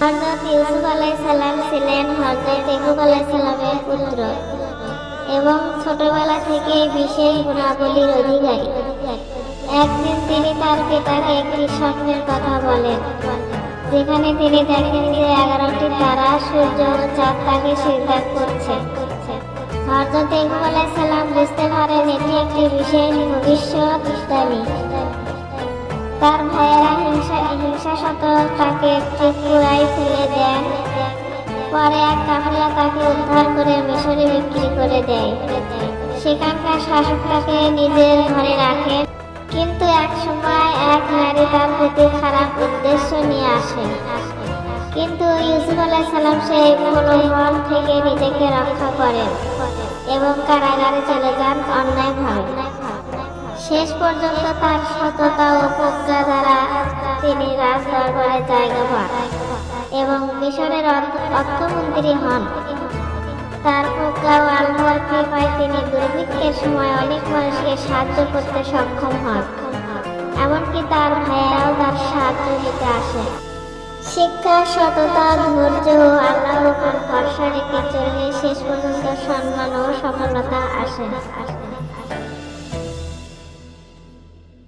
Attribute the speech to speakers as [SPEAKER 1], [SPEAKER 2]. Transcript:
[SPEAKER 1] হযরত ইউসুফ আলাইহিস সালাম ছিলেন হযরত ইয়াকুব আলাইহিস সালামের পুত্র এবং ছোটবেলা থেকেই বিশেষ গুণাবলীর অধিকারী। একদিন তিনি তার পিতাকে একটি স্বপ্নের কথা বলেন, যেখানে তিনি দেখেন যে 11টি তারা, সূর্য ও চাঁদ তাকে সিজদা করছে। হযরত ইয়াকুব আলাইহিস সালাম বুঝতে পারেন এটি একটি বিশেষ ভবিষ্যদ্বাণী। তার ভাইয়েরা হিংসাশত তাকে একটি কুয়ায় ফেলে দেন। পরে এক কাফেলা তাকে উদ্ধার করে মিশরে বিক্রি করে দেয়। সেখানকার শাসক তাকে নিজের ঘরে রাখেন, কিন্তু এক সময় এক নারী তার প্রতি খারাপ উদ্দেশ্য নিয়ে আসে। কিন্তু ইউসুফ আলাইহিস সালাম সেই প্রলোভন থেকে নিজেকে রক্ষা করেন এবং কারাগারে চলে যান অন্যায়ভাবে। শেষ পর্যন্ত তার সততা ও প্রজ্ঞা দ্বারা তিনি রাজদরবারে জায়গা পান এবং মিশরের অর্থমন্ত্রী হন। তার প্রজ্ঞা ও আল্লাহর কৃপায় তিনি দুর্ভিক্ষের সময় অনেক মানুষকে সাহায্য করতে সক্ষম হন, এমনকি তার ভাইয়েরাও তার সাহায্য দিতে আসে। শিক্ষা, সততা, ধৈর্য ও আল্লাহর উপর ভরসা রেখে চললে শেষ পর্যন্ত সম্মান ও সফলতা আসে।